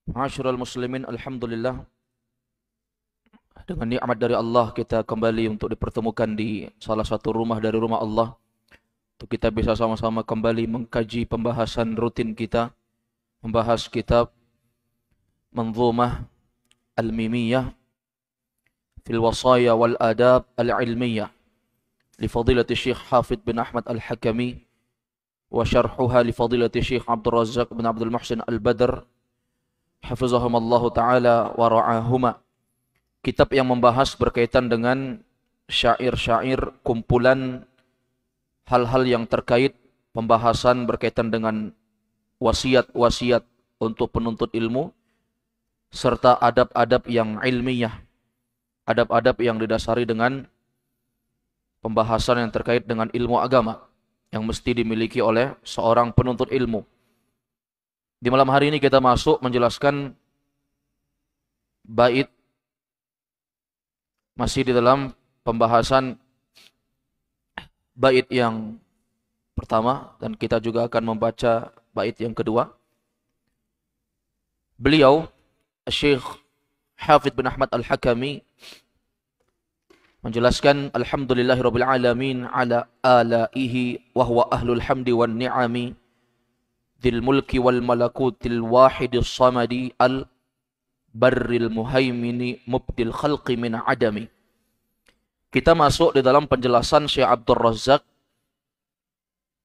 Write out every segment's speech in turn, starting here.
Ma'asyiral muslimin, alhamdulillah, dengan nikmat dari Allah kita kembali untuk dipertemukan di salah satu rumah dari rumah Allah untuk kita bisa sama-sama kembali mengkaji pembahasan rutin kita, membahas kitab Manzumah Al-Mimiyah fil Wasaya wal Adab Al-Ilmiyah li fadilati Syekh Hafidh bin Ahmad Al-Hakami wa syarhuha li fadilati Syekh Abdul Razzaq bin Abdul Muhsin Al-Badr hafizahumallahu taala wa ra'ahuma. Kitab yang membahas berkaitan dengan syair-syair, kumpulan hal-hal yang terkait pembahasan berkaitan dengan wasiat-wasiat untuk penuntut ilmu serta adab-adab yang ilmiah, adab-adab yang didasari dengan pembahasan yang terkait dengan ilmu agama yang mesti dimiliki oleh seorang penuntut ilmu. Di malam hari ini kita masuk menjelaskan bait, masih di dalam pembahasan bait yang pertama dan kita juga akan membaca bait yang kedua. Beliau Syekh Hafidh bin Ahmad Al-Hakami menjelaskan alhamdulillahirabbil alamin ala alaihi wa huwa ahlul hamdi wan ni'ami dzil mulki wal malakutil wahidis samadi al barril muhaimini mubdil khalqi min adami. Kita masuk di dalam penjelasan Syekh Abdul Razzaq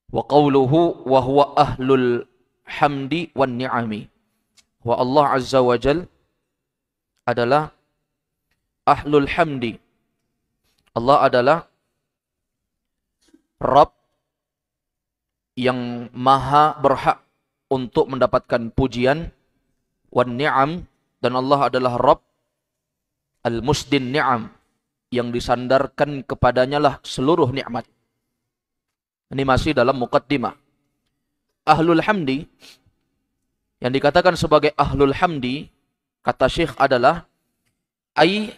wa qawluhu wa huwa ahlul hamdi wan ni'ami. Wa Allah Azza wa Jal adalah ahlul hamdi. Allah adalah Rabb yang maha berhak untuk mendapatkan pujian, wan ni'am, dan Allah adalah Rabb al-musdin ni'am, yang disandarkan kepadanya lah seluruh nikmat. Ini masih dalam muqaddimah. Ahlul hamdi, yang dikatakan sebagai ahlul hamdi, kata Syekh adalah ay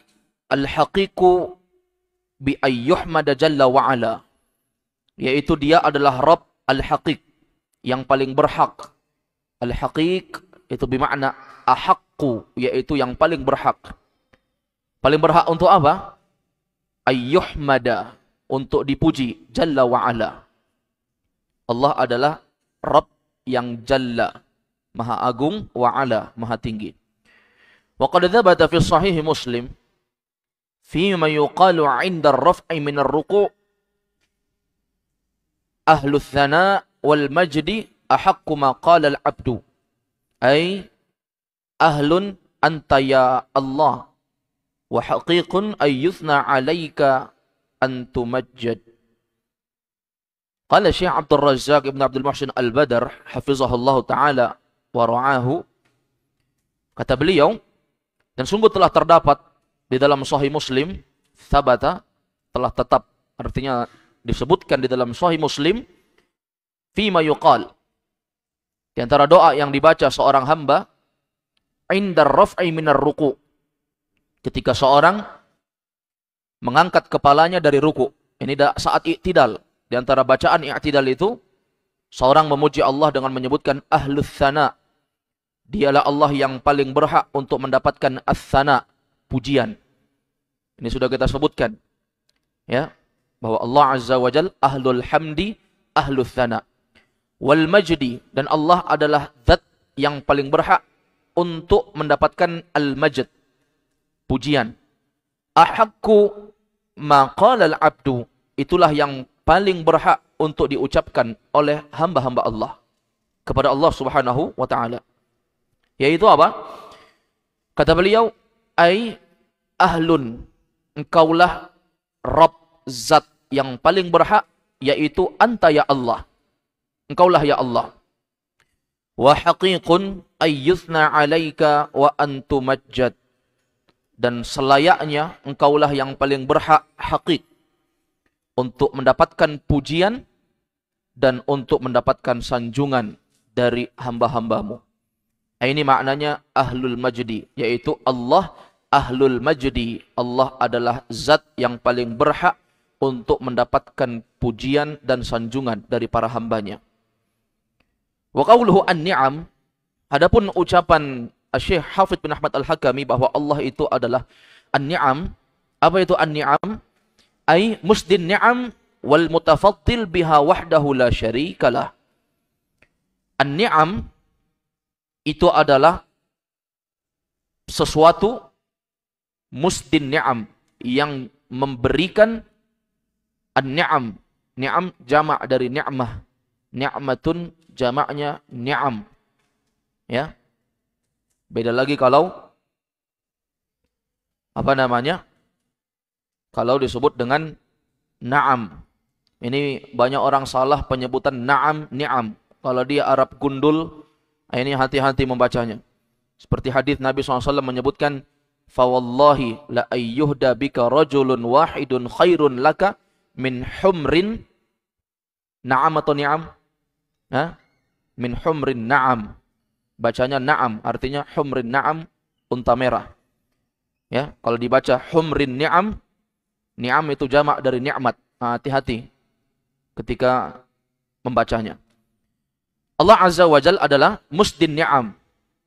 al-haqiqu bi ayyuhmada jalla wa'ala, yaitu dia adalah Rabb al-haqiq, yang paling berhak. Al-haqiq itu bermakna ahaqqu, yaitu yang paling berhak. Paling berhak untuk apa? Ayyuhmada, untuk dipuji, jalla wa'ala. Allah adalah Rabb yang jalla, maha agung, wa'ala, maha tinggi. Wa qad thabata fi sahih Muslim fi ma yuqalu 'inda ar-raf'i min ar-ruku' ahlu tsana wal majdi ahaqqu ma qala al-'abdu, ay ahlun anta ya Allah wa haqiqun ay yuthna 'alaika an tumajjad. Qala Syekh Abdul Razzaq ibn Abdul Muhsin Al-Badr hafizahullah taala wa ra'ahu, kata beliau, dan sungguh telah terdapat di dalam Sahih Muslim, thabata, telah tetap, artinya disebutkan di dalam Sahih Muslim, fima yuqal, di antara doa yang dibaca seorang hamba, indar raf'i minar ruku', ketika seorang mengangkat kepalanya dari ruku'. Ini saat i'tidal. Di antara bacaan i'tidal itu, seorang memuji Allah dengan menyebutkan ahlus tsana. Dialah Allah yang paling berhak untuk mendapatkan as-tsana, pujian. Ini sudah kita sebutkan, ya, bahwa Allah Azza wa Jal ahlul hamdi, ahlus tsana. Wal majdi, dan Allah adalah zat yang paling berhak untuk mendapatkan al-majd, pujian. Ahaqqu ma qala al-'abdu, itulah yang paling berhak untuk diucapkan oleh hamba-hamba Allah kepada Allah Subhanahu wa taala. Yaitu apa? Kata beliau, ai ahlun, engkaulah Rabb, zat yang paling berhak, yaitu anta ya Allah, engkaulah ya Allah. Wa haqiqun ay yuthna 'alaika wa antu majjad, dan selayaknya engkaulah yang paling berhak, haqiq, untuk mendapatkan pujian dan untuk mendapatkan sanjungan dari hamba-hambamu. Ini maknanya ahlul majdi, yaitu Allah ahlul majdi. Allah adalah zat yang paling berhak untuk mendapatkan pujian dan sanjungan dari para hambanya. Wa qawluhu an-ni'am, adapun ucapan Syekh Hafidz bin Ahmad Al-Hakami bahwa Allah itu adalah an-ni'am. Apa itu an-ni'am? Ai musdin ni'am wal mutafaddil biha wahdahu la syarikalah. An-ni'am itu adalah sesuatu musdin ni'am yang memberikan an-ni'am. Ni'am jamak dari ni'mah. Ni'matun jamaknya ni'am. Ya. Beda lagi kalau apa namanya? Kalau disebut dengan na'am. Ini banyak orang salah penyebutan na'am, ni'am. Kalau dia Arab gundul, ini hati-hati membacanya. Seperti hadis Nabi SAW menyebutkan, "Fawallahi la ayyuhda bika rajulun wahidun khairun laka min humrin na'am atau ni'am?" Min humrin na'am. Bacanya na'am, artinya humrin na'am, unta merah. Ya, kalau dibaca humrin ni'am, ni'am itu jamak dari nikmat. Hati-hati ketika membacanya. Allah Azza wa Jalla adalah musdin ni'am,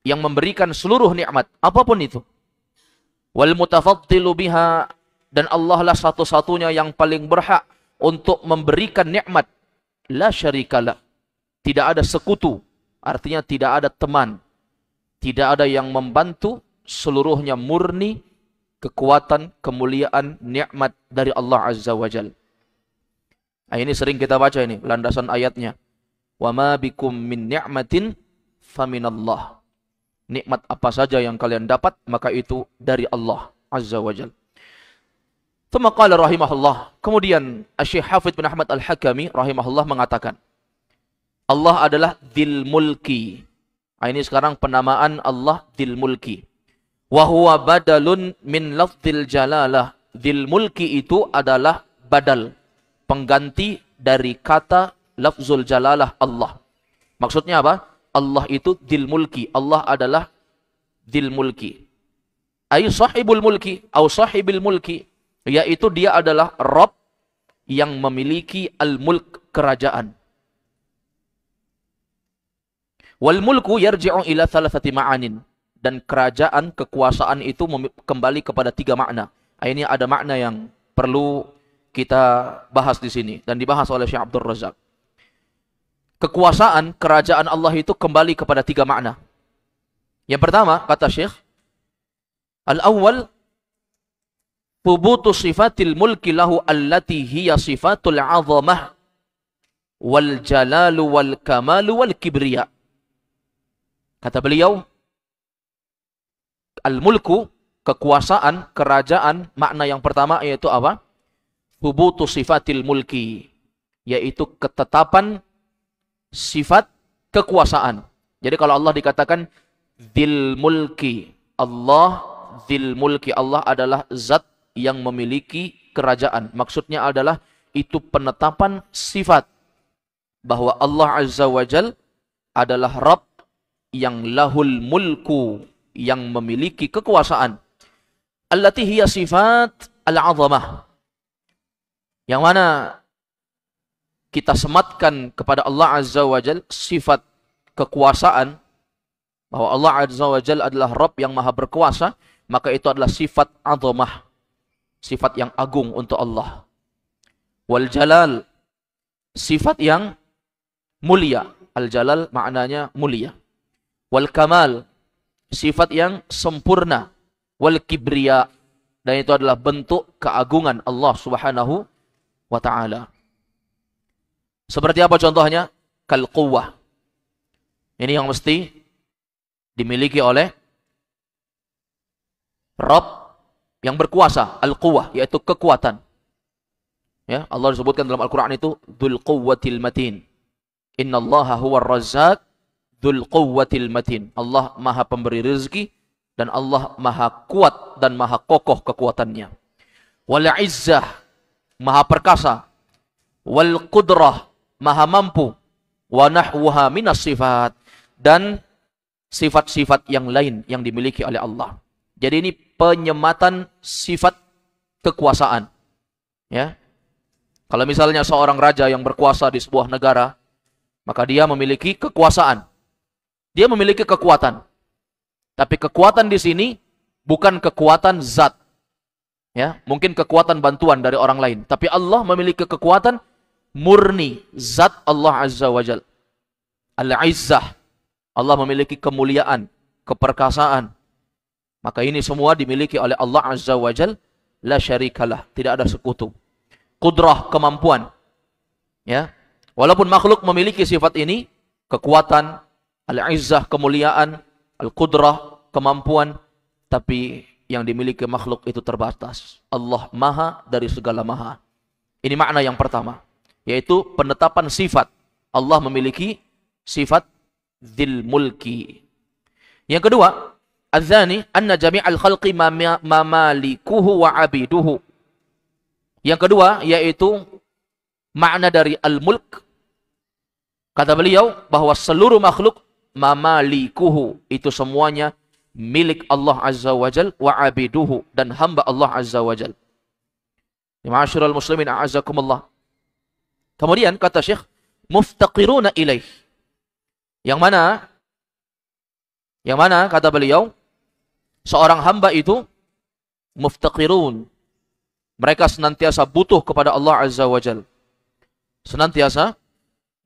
yang memberikan seluruh nikmat, apapun itu. Wal mutafaddilu biha, dan Allah lah satu-satunya yang paling berhak untuk memberikan nikmat. La syarikalah, tidak ada sekutu, artinya tidak ada teman, tidak ada yang membantu, seluruhnya murni kekuatan, kemuliaan, nikmat dari Allah Azza wa Jalla. Ini sering kita baca ini, landasan ayatnya. Wa ma bikum min ni'matin faminallah. Nikmat apa saja yang kalian dapat, maka itu dari Allah Azza wa Jalla. Tsumma qala rahimahullah. Kemudian Syekh Hafidz bin Ahmad Al-Hakami rahimahullah mengatakan, Allah adalah Dzil Mulki. Ini sekarang penamaan Allah Dzil Mulki. Wa huwa badalun min lafdzil jalalah. Dzil Mulki itu adalah badal, pengganti dari kata lafzul jalalah Allah. Maksudnya apa? Allah itu Dzil Mulki. Allah adalah Dzil Mulki. Ay sahibul mulki atau sahibil mulki, yaitu dia adalah Rabb yang memiliki al-mulk, kerajaan. Wal mulku yarji'u ila thalathati ma'anin, dan kerajaan, kekuasaan itu kembali kepada 3 makna. Ini ada makna yang perlu kita bahas di sini dan dibahas oleh Syekh Abdul Razak. Kekuasaan, kerajaan Allah itu kembali kepada 3 makna. Yang pertama, kata Syekh, al-awwal thubutu sifatil mulki lahu allati hiya sifatul 'azamah wal jalalu wal kamalu wal kibriya. Kata beliau, al-mulku, kekuasaan, kerajaan, makna yang pertama yaitu apa? Thubutu sifatil mulki, yaitu ketetapan sifat kekuasaan. Jadi kalau Allah dikatakan Dzil Mulki, Allah Dzil Mulki, Allah adalah zat yang memiliki kerajaan. Maksudnya adalah itu penetapan sifat bahwa Allah Azza wa Jal adalah Rabb yang lahul mulku, yang memiliki kekuasaan. Allati hiya sifat al-'azamah, yang mana kita sematkan kepada Allah Azza wa Jal sifat kekuasaan, bahwa Allah Azza wa Jal adalah Rabb yang maha berkuasa, maka itu adalah sifat 'azamah, sifat yang agung untuk Allah. Wal jalal, sifat yang mulia. Al-jalal maknanya mulia. Wal kamal, sifat yang sempurna. Wal kibriya, dan itu adalah bentuk keagungan Allah Subhanahu wa ta'ala. Seperti apa contohnya? Kal quwwah. Ini yang mesti dimiliki oleh Rabb yang berkuasa, al-quwwah, yaitu kekuatan. Ya, Allah disebutkan dalam Al-Qur'an itu dzul quwwatil matin. Innallaha huwar razzaq dzul quwwatil matin. Allah Maha pemberi rezeki dan Allah Maha kuat dan Maha kokoh kekuatannya. Wal izzah, Maha perkasa. Wal qudrah, Maha mampu. Wa nahwuha minas sifat, dan sifat-sifat yang lain yang dimiliki oleh Allah. Jadi ini penyematan sifat kekuasaan. Ya. Kalau misalnya seorang raja yang berkuasa di sebuah negara, maka dia memiliki kekuasaan. Dia memiliki kekuatan. Tapi kekuatan di sini bukan kekuatan zat. Ya, mungkin kekuatan bantuan dari orang lain. Tapi Allah memiliki kekuatan murni, zat Allah Azza wa Jal. Al-Izzah. Allah memiliki kemuliaan, keperkasaan. Maka ini semua dimiliki oleh Allah Azza wa Jal. La syarikalah, tidak ada sekutu. Qudrah, kemampuan. Ya. Walaupun makhluk memiliki sifat ini, kekuatan, al-izzah, kemuliaan, al-qudrah, kemampuan, tapi yang dimiliki makhluk itu terbatas. Allah maha dari segala maha. Ini makna yang pertama, yaitu penetapan sifat. Allah memiliki sifat dzil mulki. Yang kedua, adzani anna jami'al khalqi mamalikuhu wa abiduhu. Yang kedua yaitu makna dari al-mulk. Kata beliau bahwa seluruh makhluk mamalikuhu, itu semuanya milik Allah Azza wa Jal, wa abiduhu, dan hamba Allah Azza wa Jal. Ma'asyiral muslimin a'azzakumullah. Kemudian kata Syekh, muftaqiruna ilaih. Yang mana kata beliau, seorang hamba itu muftaqirun. Mereka senantiasa butuh kepada Allah Azza wa Jal. Senantiasa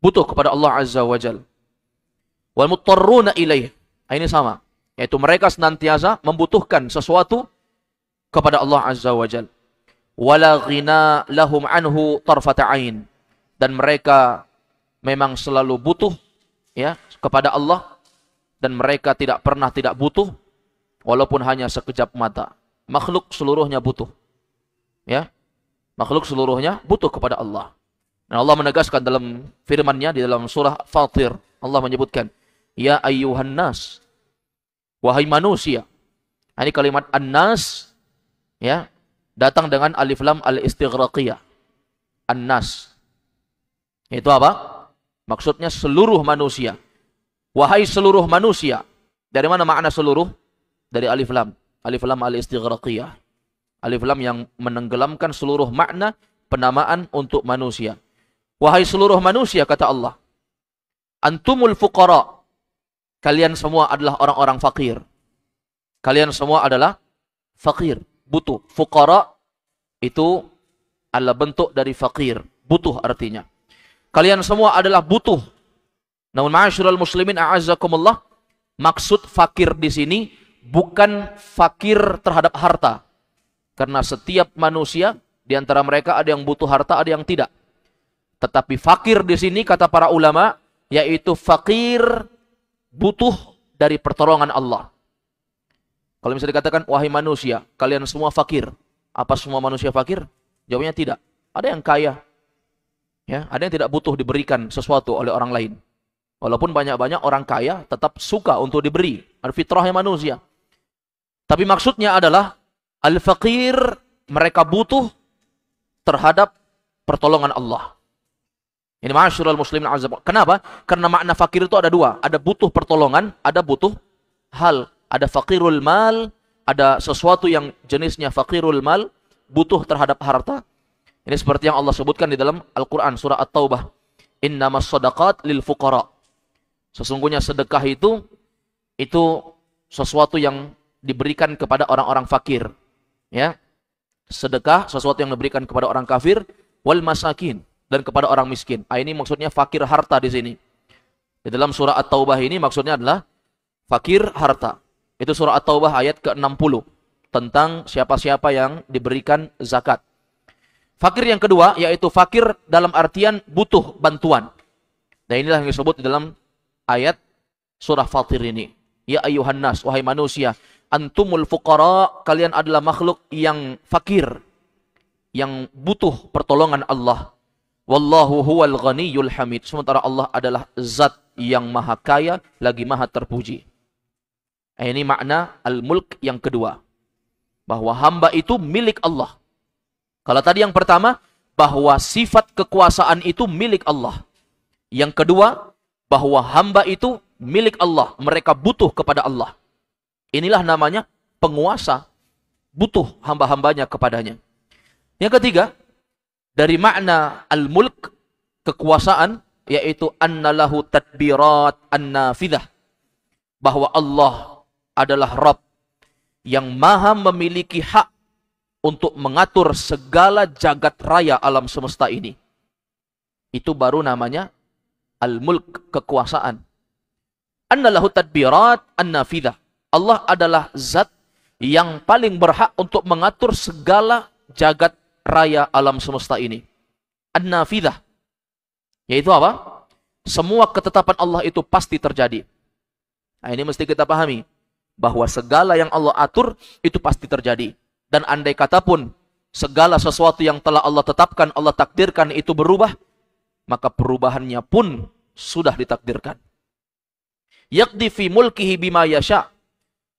butuh kepada Allah Azza wa Jal. Wal muttarruna ilaih. Ini sama, yaitu mereka senantiasa membutuhkan sesuatu kepada Allah Azza wa Jal. Wala ghina lahum anhu tarfata ain. Dan mereka memang selalu butuh ya kepada Allah, dan mereka tidak pernah tidak butuh walaupun hanya sekejap mata. Makhluk seluruhnya butuh. Ya. Makhluk seluruhnya butuh kepada Allah. Dan Allah menegaskan dalam firman-Nya di dalam surah Fatir, Allah menyebutkan, ya ayyuhan nas, wahai manusia. Ini kalimat an-nas ya, datang dengan alif lam al-istighraqiyah. An-nas. Itu apa? Maksudnya seluruh manusia. Wahai seluruh manusia. Dari mana makna seluruh? Dari alif lam. Alif lam al-istighraqiyah. Alif lam yang menenggelamkan seluruh makna penamaan untuk manusia. Wahai seluruh manusia, kata Allah, antumul fuqara. Kalian semua adalah orang-orang fakir. Kalian semua adalah fakir, butuh. Fuqara itu adalah bentuk dari fakir, butuh artinya. Kalian semua adalah butuh. Namun ma'asyiral muslimin a'azzakumullah, maksud fakir di sini bukan fakir terhadap harta. Karena setiap manusia di antara mereka ada yang butuh harta, ada yang tidak. Tetapi fakir di sini kata para ulama yaitu fakir butuh dari pertolongan Allah. Kalau misalnya dikatakan wahai manusia, kalian semua fakir. Apa semua manusia fakir? Jawabnya tidak. Ada yang kaya. Ya, ada yang tidak butuh diberikan sesuatu oleh orang lain. Walaupun banyak-banyak orang kaya tetap suka untuk diberi. Fitrahnya manusia. Tapi maksudnya adalah al-faqir, mereka butuh terhadap pertolongan Allah. Ini ma'asyiral muslimin azab. Kenapa? Karena makna fakir itu ada dua. Ada butuh pertolongan, ada butuh hal. Ada faqirul mal, ada sesuatu yang jenisnya faqirul mal, butuh terhadap harta. Ini seperti yang Allah sebutkan di dalam Al-Quran, surah At-Taubah. Innamas shadaqat lil fuqara. Sesungguhnya sedekah itu sesuatu yang diberikan kepada orang-orang fakir. Ya. Sedekah sesuatu yang diberikan kepada orang kafir, wal masakin, dan kepada orang miskin. Ini maksudnya fakir harta di sini. Di dalam surah At-Taubah ini maksudnya adalah fakir harta. Itu surah At-Taubah ayat ke-60 tentang siapa-siapa yang diberikan zakat. Fakir yang kedua yaitu fakir dalam artian butuh bantuan. Dan inilah yang disebut di dalam ayat surah Fatir ini. Ya ayyuhan nas, wahai manusia, antumul fuqara, kalian adalah makhluk yang fakir, yang butuh pertolongan Allah. Wallahu huwal ghaniyul hamid. Sementara Allah adalah zat yang maha kaya lagi maha terpuji. Ini makna al-mulk yang kedua. Bahwa hamba itu milik Allah. Kalau tadi yang pertama, bahwa sifat kekuasaan itu milik Allah. Yang kedua, bahwa hamba itu milik Allah. Mereka butuh kepada Allah. Inilah namanya penguasa. Butuh hamba-hambanya kepadanya. Yang ketiga, dari makna al-mulk, kekuasaan, yaitu annalahu tadbirat an-nafidah. Bahwa Allah adalah Rabb yang maha memiliki hak untuk mengatur segala jagat raya alam semesta ini. Itu baru namanya al-mulk, kekuasaan. Anna lahu tadbirat an-nafidah. Allah adalah zat yang paling berhak untuk mengatur segala jagat raya alam semesta ini. An-nafidah. Yaitu apa? Semua ketetapan Allah itu pasti terjadi. Nah, ini mesti kita pahami. Bahwa segala yang Allah atur itu pasti terjadi. Dan andai kata pun segala sesuatu yang telah Allah tetapkan, Allah takdirkan itu berubah, maka perubahannya pun sudah ditakdirkan. Yaqdi fi mulkihi bima yasha.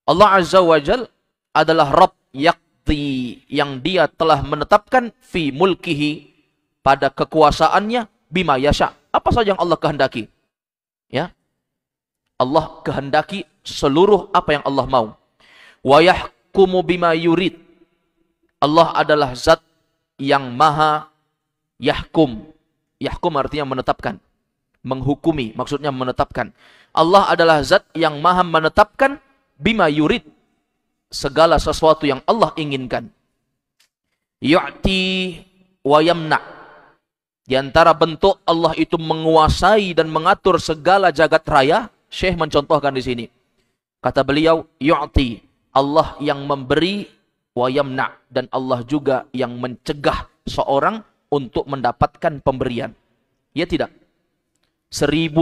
Allah Azza wa Jal adalah Rabb yaqdi, yang dia telah menetapkan fi mulkihi, pada kekuasaannya, bima yasha, apa saja yang Allah kehendaki. Ya. Allah kehendaki seluruh apa yang Allah mau. Wa yahkumu bima yurid. Allah adalah zat yang maha yahkum. Yahkum artinya menetapkan. Menghukumi, maksudnya menetapkan. Allah adalah zat yang maha menetapkan bima yurid. Segala sesuatu yang Allah inginkan. Yu'ti wa yamna'. Di antara bentuk Allah itu menguasai dan mengatur segala jagat raya, Syekh mencontohkan di sini. Kata beliau, yu'ti, Allah yang memberi, wa yamna', dan Allah juga yang mencegah seorang untuk mendapatkan pemberian. Ya tidak? 1001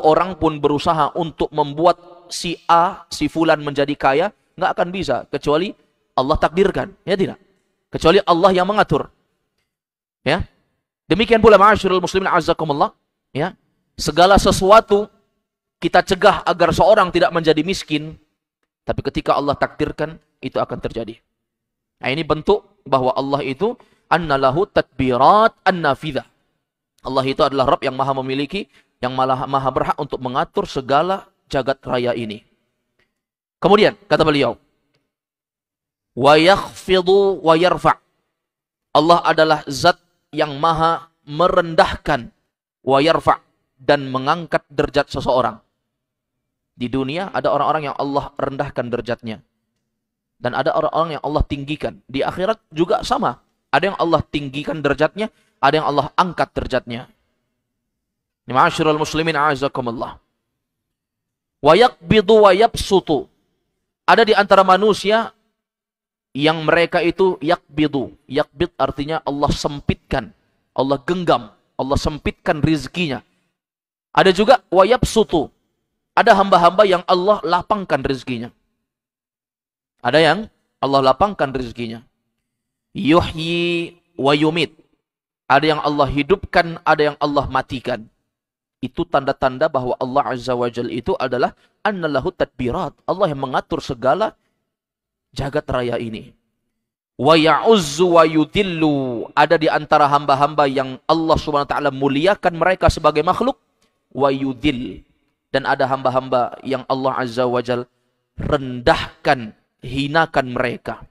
orang pun berusaha untuk membuat si A, si Fulan menjadi kaya, nggak akan bisa, kecuali Allah takdirkan. Ya tidak? Kecuali Allah yang mengatur. Ya. Demikian pula ma'asyiral muslimin a'azzakumullah, ya. Segala sesuatu kita cegah agar seorang tidak menjadi miskin, tapi ketika Allah takdirkan itu akan terjadi. Nah, ini bentuk bahwa Allah itu annalahu tadbirat an-nafidah. Allah itu adalah Rabb yang maha memiliki, yang maha berhak untuk mengatur segala jagat raya ini. Kemudian kata beliau, wa yakhfidu wa yarfa'. Allah adalah zat yang maha merendahkan, wa yarfa', dan mengangkat derajat seseorang. Di dunia ada orang-orang yang Allah rendahkan derajatnya, dan ada orang-orang yang Allah tinggikan. Di akhirat juga sama. Ada yang Allah tinggikan derajatnya, ada yang Allah angkat derajatnya. Ma'asyiral muslimin a'azakumullah. Wa yaqbidu wa yabsutu. Ada di antara manusia yang mereka itu yakbidu. Yakbid artinya Allah sempitkan, Allah genggam, Allah sempitkan rizkinya. Ada juga wayabsutu. Ada hamba-hamba yang Allah lapangkan rizkinya. Ada yang Allah lapangkan rizkinya. Yuhyi wa yumit. Ada yang Allah hidupkan, ada yang Allah matikan. Itu tanda-tanda bahwa Allah Azza wa Jalla itu adalah annallahu tadbirat. Allah yang mengatur segala jagat raya ini. Wa ya'uzzu wa yudillu. Ada di antara hamba-hamba yang Allah Subhanahu wa taala muliakan mereka sebagai makhluk, wa yudil. Dan ada hamba-hamba yang Allah Azza wa Jalla rendahkan, hinakan mereka.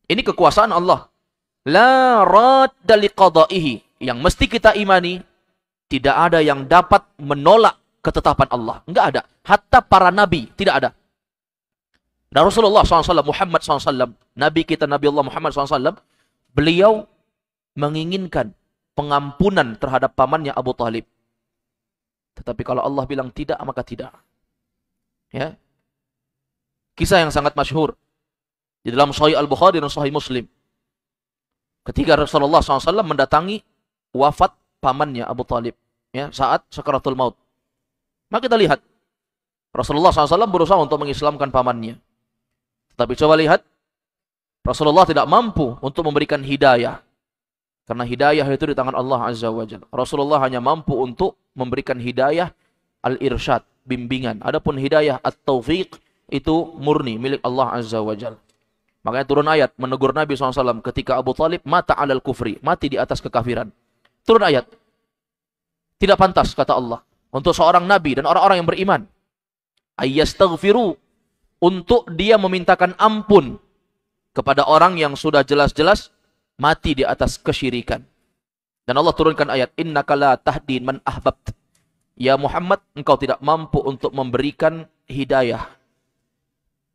Ini kekuasaan Allah. La radda liqada'ihi. Yang mesti kita imani, tidak ada yang dapat menolak ketetapan Allah. Enggak ada. Hatta para nabi tidak ada. Dan Rasulullah SAW, Muhammad SAW, Nabi kita Nabi Allah Muhammad SAW, beliau menginginkan pengampunan terhadap pamannya Abu Talib. Tetapi kalau Allah bilang tidak, maka tidak. Ya. Kisah yang sangat masyhur di dalam Sahih Al-Bukhari dan Sahih Muslim. Ketika Rasulullah SAW mendatangi wafat pamannya Abu Talib, ya, saat sakaratul maut. Maka kita lihat, Rasulullah SAW berusaha untuk mengislamkan pamannya. Tapi coba lihat, Rasulullah tidak mampu untuk memberikan hidayah. Karena hidayah itu di tangan Allah Azza wa Jalla. Rasulullah hanya mampu untuk memberikan hidayah al-irsyad, bimbingan. Adapun hidayah at-taufiq itu murni milik Allah Azza wa Jalla. Makanya turun ayat menegur Nabi SAW ketika Abu Talib mata alal kufri, mati di atas kekafiran. Turun ayat. Tidak pantas, kata Allah, untuk seorang Nabi dan orang-orang yang beriman, ayyastaghfiru, untuk dia memintakan ampun kepada orang yang sudah jelas-jelas mati di atas kesyirikan. Dan Allah turunkan ayat, innaka la tahdi man ahbabt. Ya Muhammad, engkau tidak mampu untuk memberikan hidayah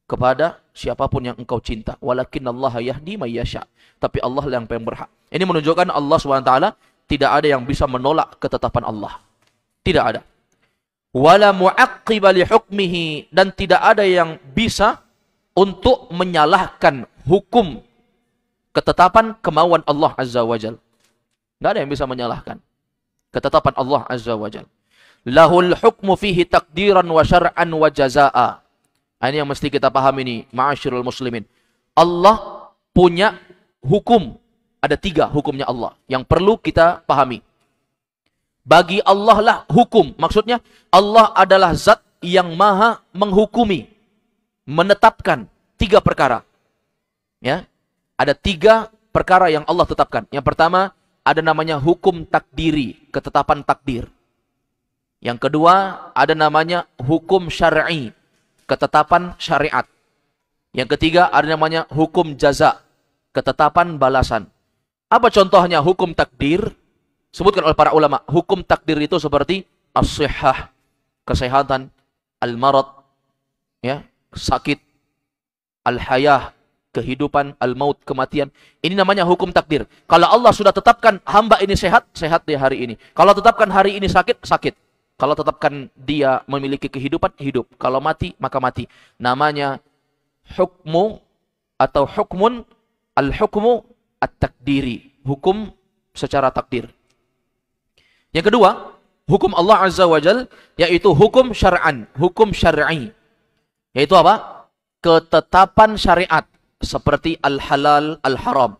kepada siapapun yang engkau cinta. Walakinallaha yahdi may yasha. Tapi Allah yang paling berhak. Ini menunjukkan Allah SWT tidak ada yang bisa menolak ketetapan Allah. Tidak ada. Wala mu'aqqiba li hukmihi, dan tidak ada yang bisa untuk menyalahkan hukum ketetapan kemauan Allah Azza wa Jal. Tidak ada yang bisa menyalahkan ketetapan Allah Azza wa Jal. Lahul hukmu fihi takdiran wa syar'an wa jaza'a. Ini yang mesti kita pahami ini, ma'asyirul muslimin. Allah punya hukum. Ada 3 hukumnya Allah yang perlu kita pahami. Bagi Allah lah hukum. Maksudnya Allah adalah zat yang maha menghukumi, menetapkan 3 perkara. Ya, ada 3 perkara yang Allah tetapkan. Yang pertama, ada namanya hukum takdiri, ketetapan takdir. Yang kedua, ada namanya hukum syar'i, ketetapan syariat. Yang ketiga, ada namanya hukum jaza, ketetapan balasan. Apa contohnya hukum takdir? Sebutkan oleh para ulama, hukum takdir itu seperti as-sihhah, kesehatan, al-marad, ya, sakit, al-hayah, kehidupan, al-maut, kematian. Ini namanya hukum takdir. Kalau Allah sudah tetapkan hamba ini sehat, sehat di hari ini. Kalau tetapkan hari ini sakit, sakit. Kalau tetapkan dia memiliki kehidupan, hidup. Kalau mati, maka mati. Namanya hukmu atau hukmun, al-hukmu at-takdiri. Hukum secara takdir. Yang kedua, hukum Allah Azza wa Jal, yaitu hukum syar'an, hukum syar'i. Yaitu apa? Ketetapan syariat. Seperti al-halal, al-haram.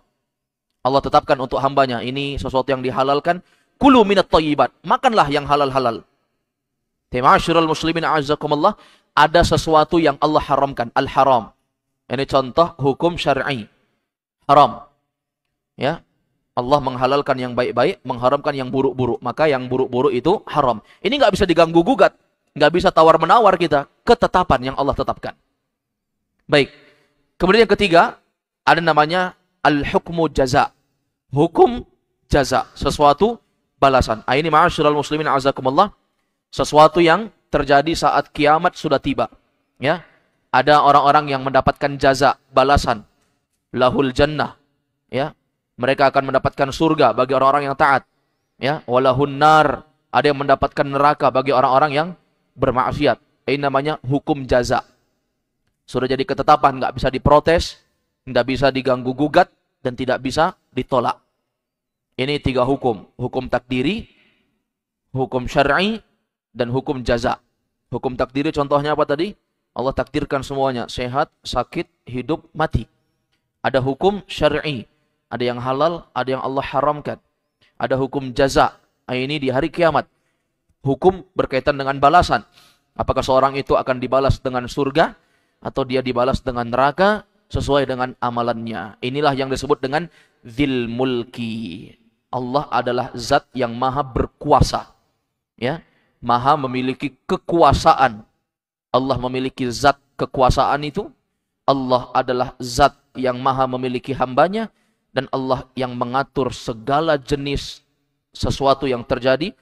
Allah tetapkan untuk hambanya, ini sesuatu yang dihalalkan. Kulu minat thayyibat, makanlah yang halal-halal. Ma'asyiral muslimin a'azzakumullah, ada sesuatu yang Allah haramkan, al-haram. Ini contoh hukum syar'i. Haram. Ya. Allah menghalalkan yang baik-baik, mengharamkan yang buruk-buruk. Maka yang buruk-buruk itu haram. Ini nggak bisa diganggu-gugat. Nggak bisa tawar-menawar kita. Ketetapan yang Allah tetapkan. Baik. Kemudian yang ketiga, ada namanya al-hukmu jaza. Hukum jaza. Sesuatu balasan. Ini ma'asyiral muslimin a'azakumullah. Sesuatu yang terjadi saat kiamat sudah tiba. Ya. Ada orang-orang yang mendapatkan jaza, balasan. Lahul jannah. Ya. Mereka akan mendapatkan surga bagi orang-orang yang taat. Ya, walahun nar, ada yang mendapatkan neraka bagi orang-orang yang bermaksiat. Ini namanya hukum jaza. Sudah jadi ketetapan, nggak bisa diprotes, nggak bisa diganggu gugat, dan tidak bisa ditolak. Ini 3 hukum. Hukum takdiri, hukum syar'i, dan hukum jaza. Hukum takdiri contohnya apa tadi? Allah takdirkan semuanya. Sehat, sakit, hidup, mati. Ada hukum syar'i. Ada yang halal, ada yang Allah haramkan. Ada hukum jaza. Ini di hari kiamat. Hukum berkaitan dengan balasan. Apakah seorang itu akan dibalas dengan surga, atau dia dibalas dengan neraka sesuai dengan amalannya. Inilah yang disebut dengan dzil mulki. Allah adalah zat yang maha berkuasa. Ya, maha memiliki kekuasaan. Allah memiliki zat kekuasaan itu. Allah adalah zat yang maha memiliki hambanya. Dan Allah yang mengatur segala jenis sesuatu yang terjadi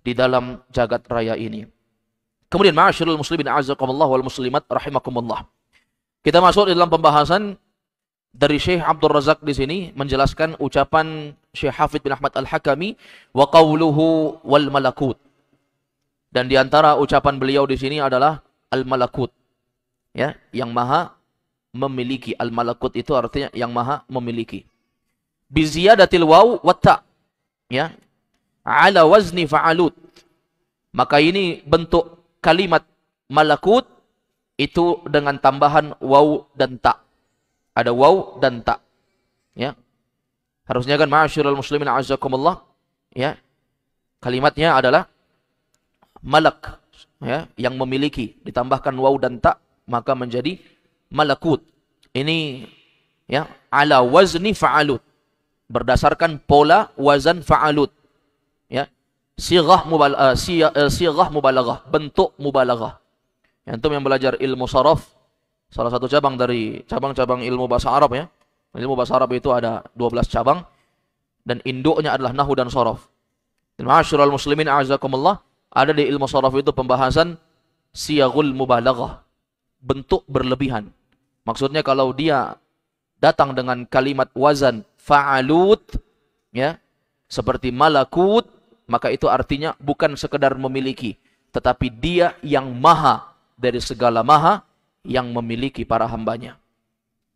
di dalam jagat raya ini. Kemudian ma'asyirul muslimin a'azakumullah wal muslimat rahimakumullah. Kita masuk di dalam pembahasan dari Syekh Abdul Razak di sini menjelaskan ucapan Syekh Hafidz bin Ahmad Al-Hakami wa qawluhu wal malakut. Dan di antara ucapan beliau di sini adalah al-malakut. Ya, yang maha memiliki. Al-malakut itu artinya yang maha memiliki. Biziyadatil waw wa ta, ya, ala wazni fa'alut. Maka ini bentuk kalimat malakut itu dengan tambahan waw dan ta. Ada waw dan ta. Ya. Harusnya kan ma'asyiral muslimin a'azzakumullah, ya. Kalimatnya adalah malak, ya, yang memiliki, ditambahkan waw dan ta maka menjadi malakut. Ini, ya, ala wazni fa'alut. Berdasarkan pola wazan fa'alut. Ya. Sighah mubalaghah, bentuk mubalaghah. Antum yang belajar ilmu saraf, salah satu cabang dari cabang-cabang ilmu bahasa Arab, ya. Ilmu bahasa Arab itu ada 12 cabang dan induknya adalah nahwu dan saraf. Dan ma'asyiral muslimin a'azakumullah, ada di ilmu saraf itu pembahasan siyaghul mubalaghah, bentuk berlebihan. Maksudnya kalau dia datang dengan kalimat wazan fa'alut, ya, seperti malakut, maka itu artinya bukan sekedar memiliki, tetapi dia yang maha dari segala maha yang memiliki para hambanya.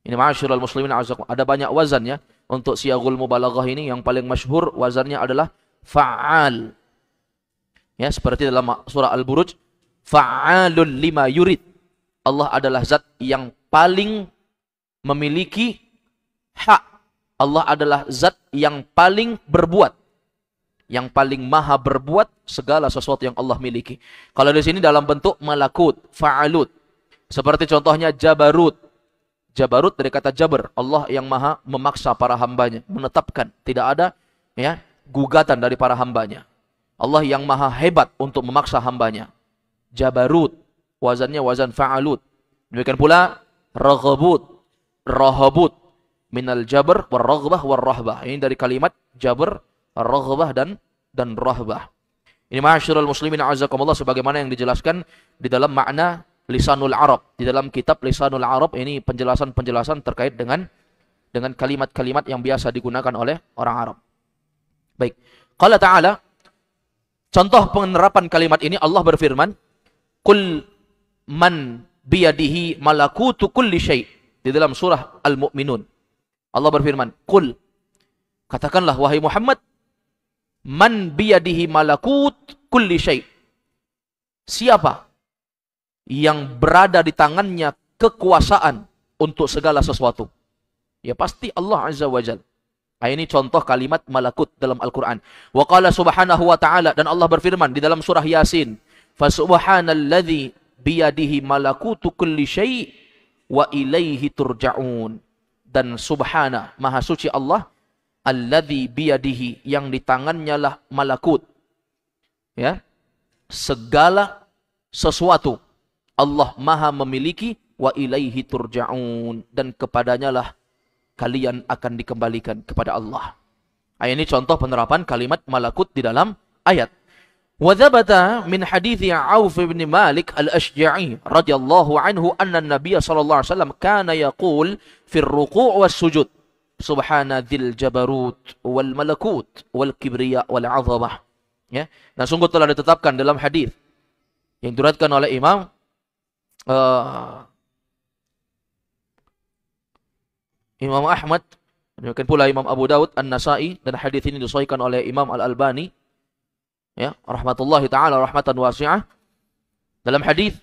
Ini ma'asyiral muslimin a'azakum. Ada banyak wazannya. Untuk siyagul mubalaghah ini yang paling masyhur wazannya adalah fa'al. Ya, seperti dalam surah Al-Buruj, fa'alun lima yurid. Allah adalah zat yang paling memiliki hak. Allah adalah zat yang paling berbuat, yang paling maha berbuat segala sesuatu yang Allah miliki. Kalau di sini dalam bentuk malakut, fa'alut. Seperti contohnya jabarut. Jabarut dari kata jabar. Allah yang maha memaksa para hambanya, menetapkan. Tidak ada, ya, gugatan dari para hambanya. Allah yang maha hebat untuk memaksa hambanya. Jabarut. Wazannya wazan fa'alut. Demikian pula raghabut, rahabut. Minal jabr, warraghbah, warrahbah. Ini dari kalimat jabr, raghbah dan rahbah. Ini ma'asyiral muslimin a'azakumullah, sebagaimana yang dijelaskan di dalam makna Lisanul Arab. Di dalam kitab Lisanul Arab ini penjelasan-penjelasan terkait dengan kalimat-kalimat yang biasa digunakan oleh orang Arab. Baik. Qala ta'ala, contoh penerapan kalimat ini Allah berfirman, "Qul man biyadihi malakutu kulli syai'." Di dalam surah Al-Mu'minun. Allah berfirman, "Qul," katakanlah wahai Muhammad, "man biyadihi malakut kulli syai'." Siapa yang berada di tangannya kekuasaan untuk segala sesuatu? Ya pasti Allah Azza wa Jalla. Ini contoh kalimat malakut dalam Al-Quran. Wa qala subhanahu wa ta'ala, dan Allah berfirman di dalam surah Yasin, "Fa subhanalladzi biyadihi malakutu kulli syai' wa ilaihi turja'un." Dan subhana, maha suci Allah, alladzi biyadihi, yang di tangannya lah malakut, ya, segala sesuatu. Allah maha memiliki, wa ilaihi turja'un, dan kepadanya lah kalian akan dikembalikan kepada Allah. Ini contoh penerapan kalimat malakut di dalam ayat. Wa thabata min hadithi Auf bin Malik al-Ashja'i radhiyallahu anhu anna an-nabiy sallallahu alaihi wasallam kana yaqul fi ar-ruku' was-sujud subhana dzil jabarut wal malakut wal kibriya wal 'azamah. Ya, dan sungguh telah ditetapkan dalam hadis yang diriwayatkan oleh Imam Imam Ahmad, demikian pula Imam Abu Daud, An-Nasa'i, dan hadis ini disahihkan oleh Imam Al-Albani, ya, rahmatullahi ta'ala rahmatan wasi'ah. Dalam hadis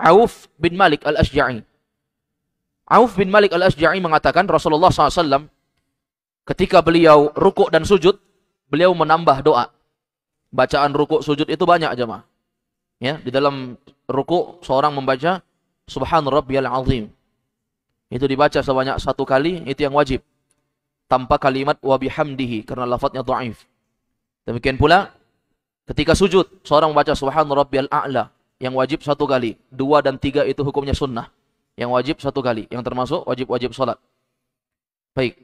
Auf bin Malik al-Ashja'i. Auf bin Malik al-Ashja'i mengatakan Rasulullah SAW ketika beliau rukuk dan sujud, beliau menambah doa. Bacaan rukuk sujud itu banyak jemaah. Ya, di dalam rukuk seorang membaca Subhan Rabbiyal Azim. Itu dibaca sebanyak 1 kali, itu yang wajib. Tanpa kalimat wa bihamdihi karena lafadznya dhaif. Demikian pula ketika sujud, seorang membaca Subhan Rabbiyal A'la, yang wajib 1 kali. 2 dan 3 itu hukumnya sunnah. Yang wajib 1 kali, yang termasuk wajib-wajib salat. Baik.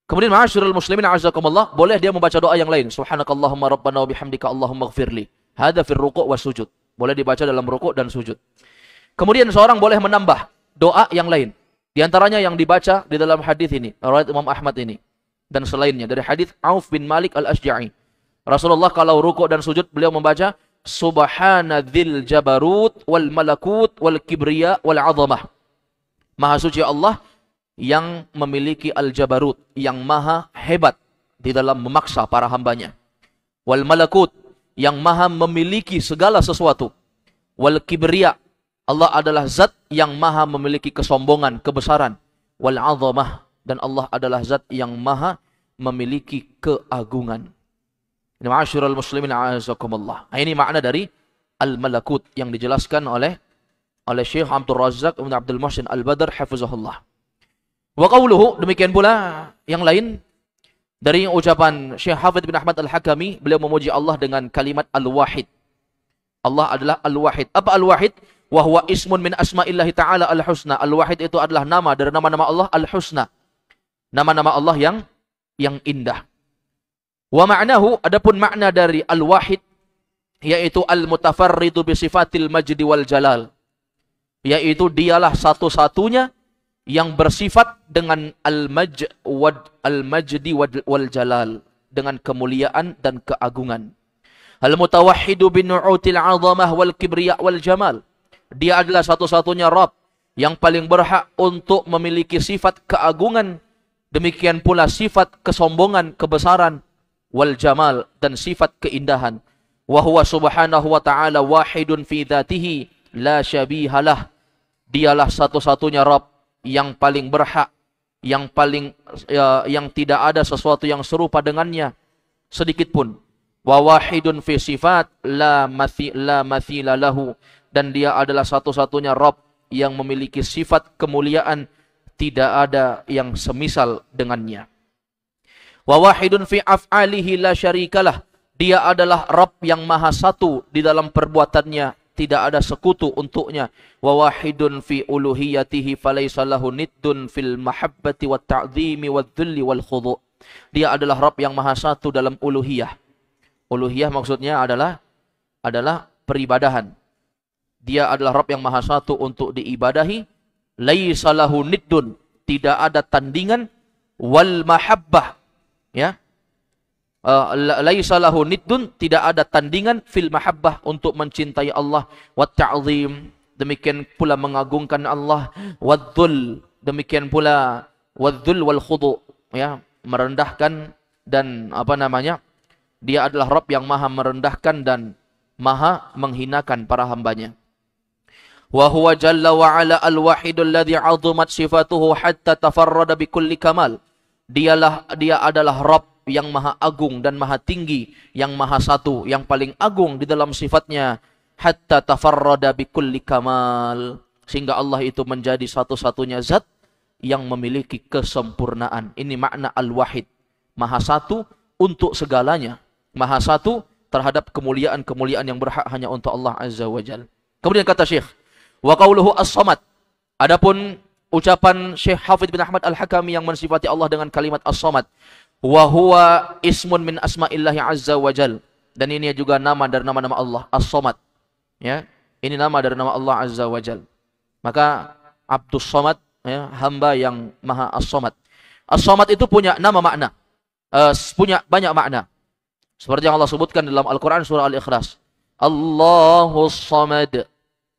Kemudian ma'asyiral muslimin a'azakumullah, boleh dia membaca doa yang lain. Subhanakallahumma rabbana wa bihamdika Allahumma ighfirli. Hadza fil ruku' was sujud. Boleh dibaca dalam rukuk dan sujud. Kemudian seorang boleh menambah doa yang lain. Di antaranya yang dibaca di dalam hadis ini, riwayat Imam Ahmad ini, dan selainnya dari hadis Auf bin Malik al-Ashja'i. Rasulullah kalau rukuk dan sujud beliau membaca Subhana dzil jabarut wal malakut wal kibriya wal 'azamah. Maha suci Allah yang memiliki al-jabarut, yang maha hebat di dalam memaksa para hambanya. Wal malakut, yang maha memiliki segala sesuatu. Wal kibriya, Allah adalah zat yang maha memiliki kesombongan, kebesaran. Wal 'azamah, dan Allah adalah zat yang maha memiliki keagungan. Ini ma'asyiral muslimin a'azakumullah. Ini makna dari al-malakut yang dijelaskan oleh Syekh Abdul Razzaq bin Abdul Muhsin Al-Badr hafizahullah. Wa qawluhu, demikian pula yang lain dari ucapan Syekh Hafidz bin Ahmad Al-Hakami, beliau memuji Allah dengan kalimat Al-Wahid. Allah adalah Al-Wahid. Apa Al-Wahid? Wa huwa ismun min asma'illahi ta'ala al-husna. Al-Wahid itu adalah nama dari nama-nama Allah Al-Husna. Nama-nama Allah yang indah. Wa ma'nahu, adapun makna dari Al-Wahid, yaitu al-mutafarridu bi sifatil majdi wal jalal. yaitu dialah satu-satunya yang bersifat dengan al-majdi wal jalal, dengan kemuliaan dan keagungan. Al-mutawahhidu bin nu'util 'azamah wal kibriya wal jamal. Dia adalah satu-satunya Rabb yang paling berhak untuk memiliki sifat keagungan, demikian pula sifat kesombongan, kebesaran, wal jamal, dan sifat keindahan. Wa huwa subhanahu wa ta'ala wahidun fi dzatihi la syabihalah. Dialah satu-satunya Rabb yang paling berhak, yang tidak ada sesuatu yang serupa dengannya sedikit pun. Wa wahidun fi sifat la mathila lahu, dan dia adalah satu-satunya Rabb yang memiliki sifat kemuliaan, tidak ada yang semisal dengannya. Wa wahidun fi af'alihi la syarikalah, dia adalah Rabb yang maha satu di dalam perbuatannya, tidak ada sekutu untuknya. Wa wahidun fi uluhiyatihi falaysa lahu niddun fil mahabbati wat ta'zimi wad dhulli wal khudu'. Dia adalah Rabb yang maha satu dalam uluhiyah. Uluhiyah maksudnya adalah peribadahan. Dia adalah Rabb yang maha satu untuk diibadahi. Laisa lahu niddun, tidak ada tandingan. Wal mahabbah, ya. Laisa lahu niddun, tidak ada tandingan fil mahabbah, untuk mencintai Allah. Wat ta'zim, demikian pula mengagungkan Allah. Wadzul, demikian pula wadzul wal khudu', ya, merendahkan dan dia adalah Rabb yang maha merendahkan dan maha menghinakan para hambanya. Wa huwa jalla wa ala al-wahidul ladzi 'azumat sifatuhu hatta tafarrada bi kulli kamal. Dia adalah Rabb yang maha agung dan maha tinggi, yang maha satu, yang paling agung di dalam sifatnya. Hatta tafarrada bi kulli kamal, sehingga Allah itu menjadi satu-satunya zat yang memiliki kesempurnaan. Ini makna al-wahid, maha satu untuk segalanya. Maha satu terhadap kemuliaan-kemuliaan yang berhak hanya untuk Allah Azza wa Jalla. Kemudian kata Syekh, wa qauluhu as-samad. Adapun ucapan Syekh Hafidz bin Ahmad Al-Hakami yang mensifati Allah dengan kalimat as-samad, wa huwa ismun min asma'illahi Azza wa Jalla. Dan ini juga nama dari nama-nama Allah, as-samad. Ya, ini nama dari nama Allah Azza wa Jalla. Maka Abdus Samad, ya, hamba yang maha as-samad. As-samad itu punya nama makna, punya banyak makna. Seperti yang Allah sebutkan dalam Al-Quran surah Al-Ikhlas. Allahus Samad.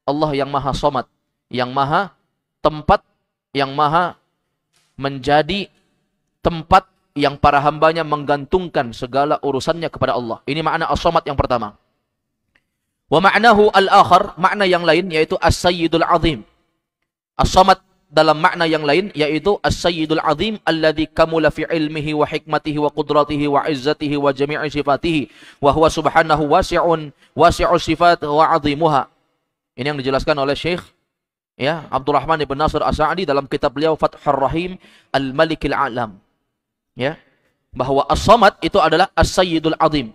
Allah yang maha samad, yang maha tempat, yang maha menjadi tempat yang para hambanya menggantungkan segala urusannya kepada Allah. Ini makna as-samad yang pertama. Wa ma'nahu al-akhar, makna yang lain yaitu as-sayyidul azim. As-samad dalam makna yang lain yaitu as-sayyidul azim alladzi kamula fi ilmihi wa hikmatihi wa qudratihi wa izzatihi wa jami'i sifatihi wa huwa subhanahu wasi'us sifat wa azimuha. Ini yang dijelaskan oleh Syekh, ya, Abdurrahman ibn Nasir As-Sa'di dalam kitab beliau Fathur Rahim Al-Malikil A'lam, ya, bahwa as-samad itu adalah as-sayyidul azim,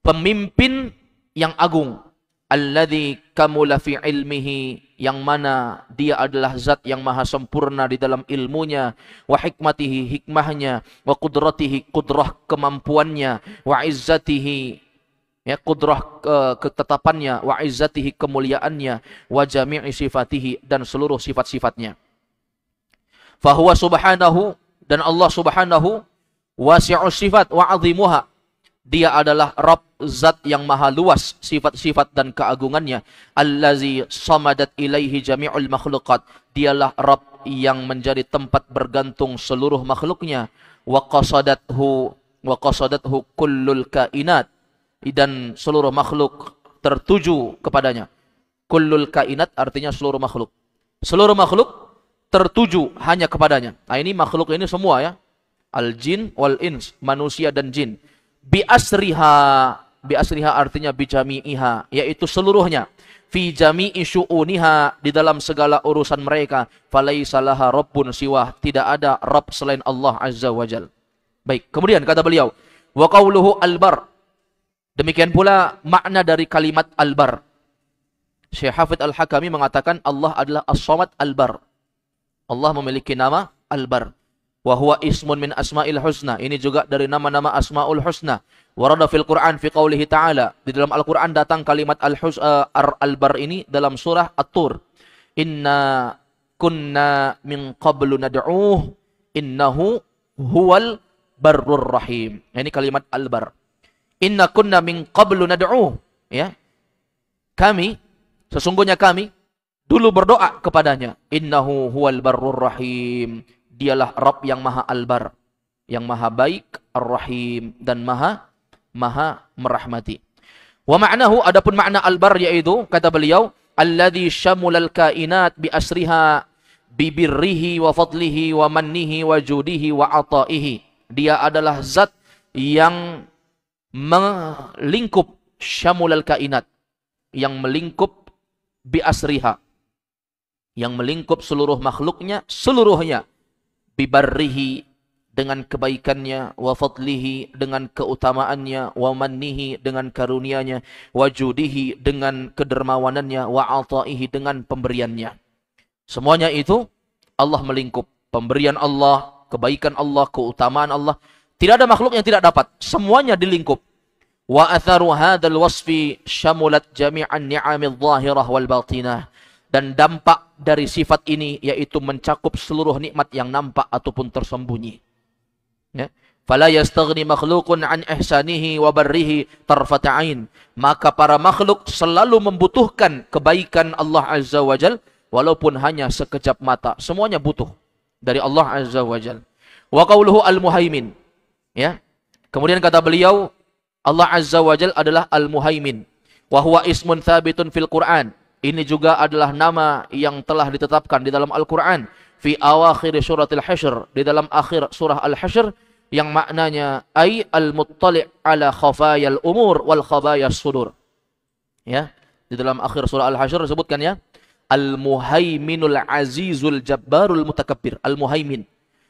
pemimpin yang agung, alladzi kamula fi ilmihi, yang mana dia adalah zat yang maha sempurna di dalam ilmunya, wa hikmatihi, hikmahnya, wa qudratihi, qudrah kemampuannya, wa izzatihi, ya, qudrah ketetapannya, wa izzatihi, kemuliaannya, wa jami'i sifatihi, dan seluruh sifat-sifatnya. Fahuwa subhanahu, dan Allah subhanahu, wasi'us sifat wa azimuha, dia adalah Rabb, zat yang maha luas sifat-sifat dan keagungannya. Allazi samadat ilaihi jami'ul makhluqat, dialah Rabb yang menjadi tempat bergantung seluruh makhluknya. Wa qasadathu kullul kainat, dan seluruh makhluk tertuju kepadanya. Kullul kainat artinya seluruh makhluk. Seluruh makhluk tertuju hanya kepadanya. Nah, ini makhluk ini semua, ya. Al-jin wal ins, manusia dan jin. Bi asriha artinya bi jami'iha, yaitu seluruhnya. Fi jami'i syu'uniha, di dalam segala urusan mereka. Falaisa laha rabbun siwah, tidak ada Rabb selain Allah Azza wa Jal. Baik, kemudian kata beliau, wa qauluhu al-bar. Demikian pula makna dari kalimat al-bar. Syekh Hafidz Al-Hakami mengatakan Allah adalah as-samad al-bar. Allah memiliki nama al-bar. Wa huwa ismun min asma'il husna. Ini juga dari nama-nama asma'ul husna. Warada fil Qur'an fi qawlihi ta'ala. Di dalam Al-Quran datang kalimat al-bar ini dalam surah At-Tur. Inna kunna min qablu nad'uh innahu huwal barrur rahim. Ini kalimat al-bar. Inna kunna min qablu nad'uh, ya. Kami, sesungguhnya kami dulu berdoa kepadanya. Innahu huwal barrur rahim. Dialah Rabb yang maha al-bar, yang maha baik, ar-rahim, dan maha merahmati. Wa ma'nahu, adapun makna al-bar yaitu, kata beliau, alladhi syamulal kainat bi asriha bi birrihi wa fadlihi wa mannihi wa judihi wa ataihi. Dia adalah zat yang melingkup syamulal kainat, yang melingkup bi asriha, yang melingkup seluruh makhluknya, seluruhnya, bi barrihi, dengan kebaikannya, wa fadlihi, dengan keutamaannya, wa mannihi, dengan karunia-Nya, wa judihi, dengan kedermawanannya, wa ataihi, dengan pemberiannya. Semuanya itu Allah melingkup. Pemberian Allah, kebaikan Allah, keutamaan Allah. Tidak ada makhluk yang tidak dapat. Semuanya dilingkup. Wa atharu hadzal wasfi syamulat jami'an ni'amil zahirah wal batinah. Dan dampak dari sifat ini yaitu mencakup seluruh nikmat yang nampak ataupun tersembunyi. Ya. Fala yastaghni makhluqun an ihsanihi wa barrihi tarfata ain. Maka para makhluk selalu membutuhkan kebaikan Allah Azza wa Jal, walaupun hanya sekejap mata. Semuanya butuh dari Allah Azza wa Jal. Wa qauluhu al-muhaimin. Ya. Kemudian kata beliau, Allah Azza wa Jal adalah al-muhaimin. Wa huwa ismun thabitun fil Qur'an. Ini juga adalah nama yang telah ditetapkan di dalam Al-Quran. Fi awakhir suratil Hashr, di dalam akhir surah Al-Hashr, yang maknanya ay al-muttali' ala khafayal umur wal khabayas sudur. Ya, di dalam akhir surah Al-Hashr disebutkan ya, al-muhaiminul azizul jabbarul mutakabbir. Al-muhaimin,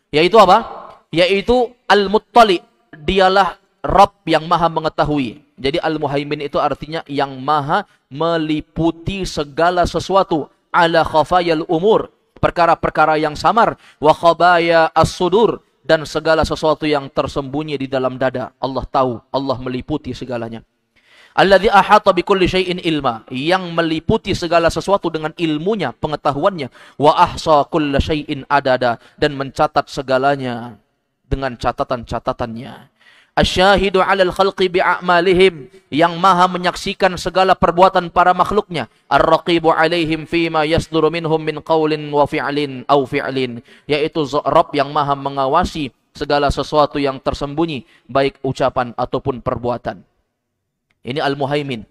yaitu apa? Yaitu al-muttali', dialah Rabb yang maha mengetahui. Jadi al-muhaimin itu artinya yang maha meliputi segala sesuatu, ala khafayal umur, perkara-perkara yang samar, wa khabaya as-sudur, dan segala sesuatu yang tersembunyi di dalam dada. Allah tahu, Allah meliputi segalanya. Alladzi ahata bikulli syai'in ilma, yang meliputi segala sesuatu dengan ilmunya, pengetahuannya, wa ahsa kulla syai'in adada, dan mencatat segalanya dengan catatan-catatannya. Asyahidu 'alal khalqi bi'a'malihim, yang maha menyaksikan segala perbuatan para makhluknya. Ar-raqibu 'alaihim fima yasduru minhum min qaulin wa fi'lin aw fi'lin, yaitu Rabb yang maha mengawasi segala sesuatu yang tersembunyi, baik ucapan ataupun perbuatan. Ini al-muhaimin.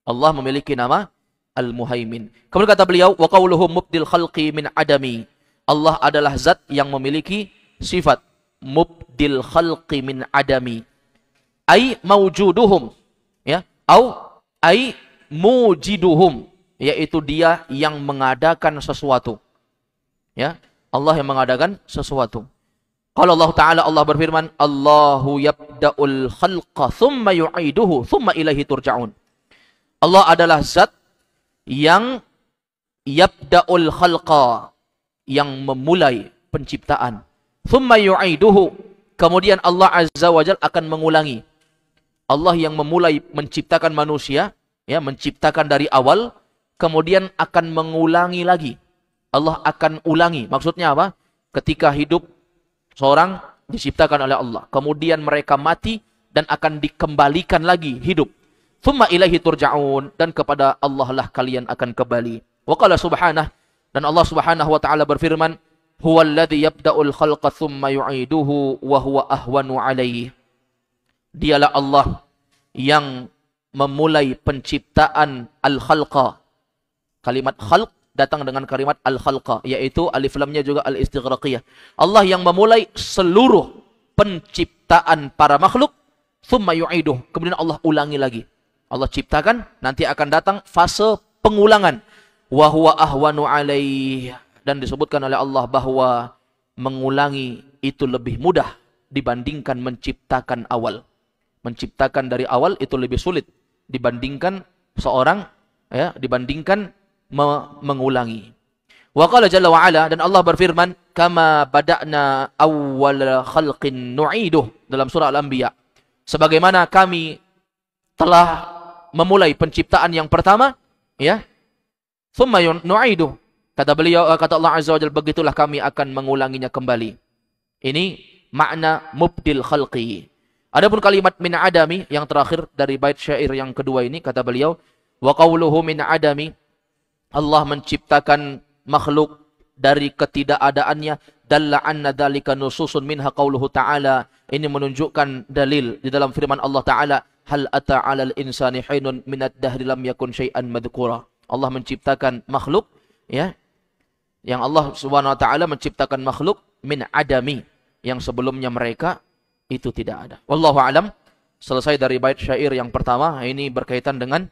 Allah memiliki nama al-muhaimin. Kemudian kata beliau, wa qauluhu mubdil khalqi min adami. Allah adalah zat yang memiliki sifat mubdil khalqi min adami, ay mawjuduhum, ya, au ay mujiduhum, yaitu dia yang mengadakan sesuatu, ya, Allah yang mengadakan sesuatu. Kalau Allah Ta'ala, Allah berfirman, Allahu yabda'ul khalqa thumma yu'iduhu thumma ilaihi turja'un. Allah adalah zat yang yabda'ul khalqa, yang memulai penciptaan, thumma yu'iduhu, kemudian Allah Azza wa Jalla akan mengulangi. Allah yang memulai menciptakan manusia, ya, menciptakan dari awal, kemudian akan mengulangi lagi. Allah akan ulangi. Maksudnya apa? Ketika hidup seorang diciptakan oleh Allah, kemudian mereka mati dan akan dikembalikan lagi hidup. Thumma ilaihi turja'un, dan kepada Allah lah kalian akan kembali. Wa qala subhanahu, dan Allah Subhanahu wa taala berfirman, huwallazi yabda'ul khalqa thumma yu'iduhu wa huwa ahwanu alaihi. Dialah Allah yang memulai penciptaan al-khalqa. Kalimat khalq datang dengan kalimat al-khalqa, yaitu alif lamnya juga al-istighraqiyah. Allah yang memulai seluruh penciptaan para makhluk, thumma yu'iduhu, kemudian Allah ulangi lagi. Allah ciptakan, nanti akan datang fase pengulangan. Wa huwa ahwanu alaihi, dan disebutkan oleh Allah bahwa mengulangi itu lebih mudah dibandingkan menciptakan awal. Menciptakan dari awal itu lebih sulit dibandingkan seorang, ya, dibandingkan mengulangi. Wa qala jalla wa ala, dan Allah berfirman, kama bada'na awwal khalqin nu'iduh, dalam surah Al-Anbiya. Sebagaimana kami telah memulai penciptaan yang pertama, ya, thumma nu'iduh, Kata beliau, kata Allah Azza wa Jalla, begitulah kami akan mengulanginya kembali. Ini makna mubdil khalqi. Adapun kalimat min adami yang terakhir dari bait syair yang kedua ini, kata beliau, wa qawluhu min adami, Allah menciptakan makhluk dari ketidakadaannya, dalla anna dzalika nususun minha qauluhu ta'ala. Ini menunjukkan dalil di dalam firman Allah Ta'ala, hal ata 'alal insani hinun minad dahri lam yakun syai'an madhkura. Allah menciptakan makhluk, ya, yang Allah Subhanahu wa taala menciptakan makhluk min adami, yang sebelumnya mereka itu tidak ada. Wallahu alam. Selesai dari bait syair yang pertama, ini berkaitan dengan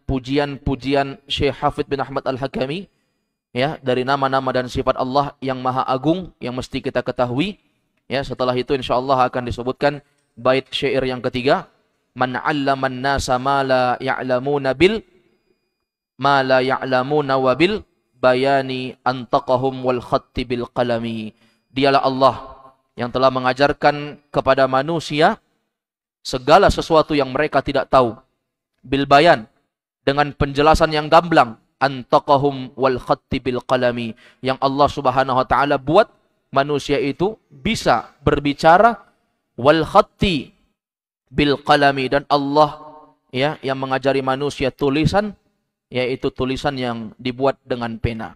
pujian-pujian Syekh Hafidz bin Ahmad Al-Hakami, ya, dari nama-nama dan sifat Allah yang maha agung yang mesti kita ketahui. Ya, setelah itu insyaallah akan disebutkan bait syair yang ketiga, man 'allaman nasa ma la ya'lamuna wa bil bayani antaqahum wal khatti bil qalami. Dialah Allah yang telah mengajarkan kepada manusia segala sesuatu yang mereka tidak tahu, bil bayan, dengan penjelasan yang gamblang, antaqahum wal khatti bil qalami, yang Allah Subhanahu wa taala buat manusia itu bisa berbicara, wal khatti bil qalami, dan Allah, ya, yang mengajari manusia tulisan, yaitu tulisan yang dibuat dengan pena.